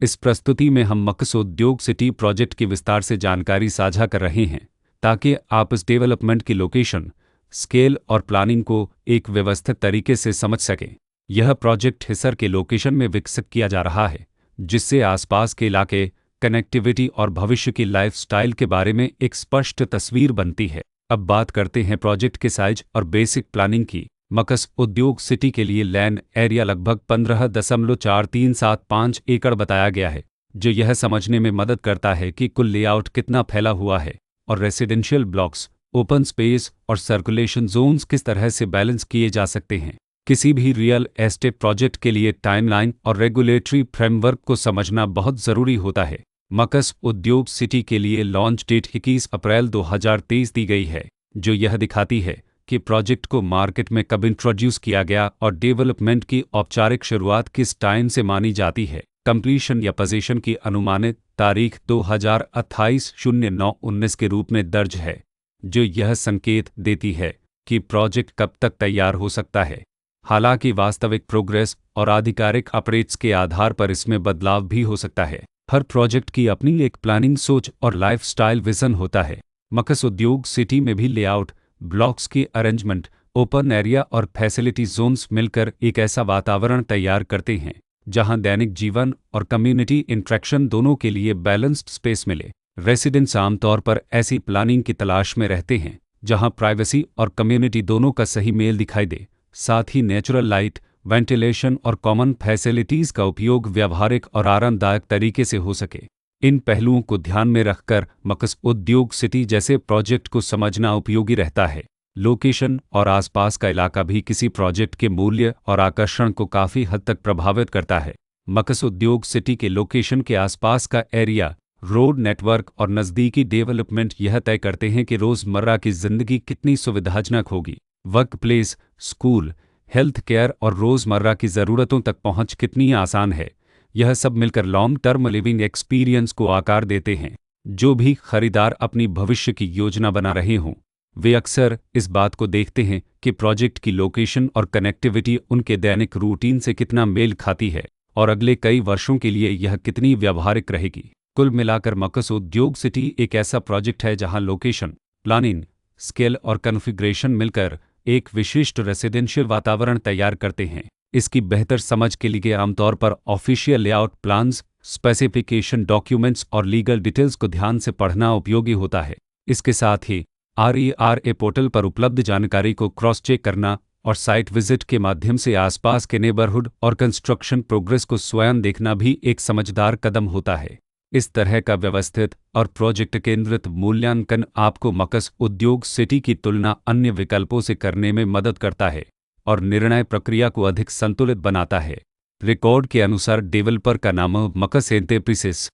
इस प्रस्तुति में हम मकस उद्योग सिटी प्रोजेक्ट की विस्तार से जानकारी साझा कर रहे हैं ताकि आप इस डेवलपमेंट की लोकेशन, स्केल और प्लानिंग को एक व्यवस्थित तरीके से समझ सकें। यह प्रोजेक्ट हिसर के लोकेशन में विकसित किया जा रहा है, जिससे आसपास के इलाके, कनेक्टिविटी और भविष्य की लाइफस्टाइल के बारे में एक स्पष्ट तस्वीर बनती है। अब बात करते हैं प्रोजेक्ट के साइज और बेसिक प्लानिंग की। मकस उद्योग सिटी के लिए लैंड एरिया लगभग 15.4375 एकड़ बताया गया है, जो यह समझने में मदद करता है कि कुल लेआउट कितना फैला हुआ है और रेसिडेंशियल ब्लॉक्स, ओपन स्पेस और सर्कुलेशन जोन्स किस तरह से बैलेंस किए जा सकते हैं। किसी भी रियल एस्टेट प्रोजेक्ट के लिए टाइमलाइन और रेगुलेटरी फ्रेमवर्क को समझना बहुत ज़रूरी होता है। मकस उद्योग सिटी के लिए लॉन्च डेट 21 अप्रैल 2023 दी गई है, जो यह दिखाती है कि प्रोजेक्ट को मार्केट में कब इंट्रोड्यूस किया गया और डेवलपमेंट की औपचारिक शुरुआत किस टाइम से मानी जाती है। कंप्लीशन या पोजीशन की अनुमानित तारीख 2028-09-19 के रूप में दर्ज है, जो यह संकेत देती है कि प्रोजेक्ट कब तक तैयार हो सकता है। हालांकि वास्तविक प्रोग्रेस और आधिकारिक अपडेट्स के आधार पर इसमें बदलाव भी हो सकता है। हर प्रोजेक्ट की अपनी एक प्लानिंग सोच और लाइफस्टाइल विजन होता है। मकस उद्योग सिटी में भी लेआउट, ब्लॉक्स की अरेंजमेंट, ओपन एरिया और फैसिलिटी जोन्स मिलकर एक ऐसा वातावरण तैयार करते हैं जहां दैनिक जीवन और कम्युनिटी इंटरेक्शन दोनों के लिए बैलेंस्ड स्पेस मिले। रेसिडेंट्स आमतौर पर ऐसी प्लानिंग की तलाश में रहते हैं जहां प्राइवेसी और कम्युनिटी दोनों का सही मेल दिखाई दे। साथ ही नेचुरल लाइट, वेंटिलेशन और कॉमन फैसिलिटीज़ का उपयोग व्यावहारिक और आरामदायक तरीके से हो सके। इन पहलुओं को ध्यान में रखकर मकस उद्योग सिटी जैसे प्रोजेक्ट को समझना उपयोगी रहता है। लोकेशन और आसपास का इलाका भी किसी प्रोजेक्ट के मूल्य और आकर्षण को काफ़ी हद तक प्रभावित करता है। मकस उद्योग सिटी के लोकेशन के आसपास का एरिया, रोड नेटवर्क और नज़दीकी डेवलपमेंट यह तय करते हैं कि रोज़मर्रा की ज़िंदगी कितनी सुविधाजनक होगी। Work place, school, health care और रोज़मर्रा की ज़रूरतों तक पहुंच कितनी आसान है। यह सब मिलकर लॉन्ग टर्म लिविंग एक्सपीरियंस को आकार देते हैं। जो भी खरीदार अपनी भविष्य की योजना बना रहे हों, वे अक्सर इस बात को देखते हैं कि प्रोजेक्ट की लोकेशन और कनेक्टिविटी उनके दैनिक रूटीन से कितना मेल खाती है और अगले कई वर्षों के लिए यह कितनी व्यावहारिक रहेगी। कुल मिलाकर मकस उद्योग सिटी एक ऐसा प्रोजेक्ट है जहां लोकेशन, प्लानिंग, स्केल और कॉन्फ़िगरेशन मिलकर एक विशिष्ट रेसिडेंशियल वातावरण तैयार करते हैं। इसकी बेहतर समझ के लिए आमतौर पर official layout plans, specification documents और लीगल डिटेल्स को ध्यान से पढ़ना उपयोगी होता है। इसके साथ ही RERA पोर्टल पर उपलब्ध जानकारी को क्रॉस चेक करना और साइट विजिट के माध्यम से आसपास के नेबरहुड और कंस्ट्रक्शन प्रोग्रेस को स्वयं देखना भी एक समझदार कदम होता है। इस तरह का व्यवस्थित और प्रोजेक्ट केंद्रित मूल्यांकन आपको मकस उद्योग सिटी की तुलना अन्य विकल्पों से करने में मदद करता है और निर्णय प्रक्रिया को अधिक संतुलित बनाता है। रिकॉर्ड के अनुसार डेवलपर का नाम मकस एंटरप्राइजेस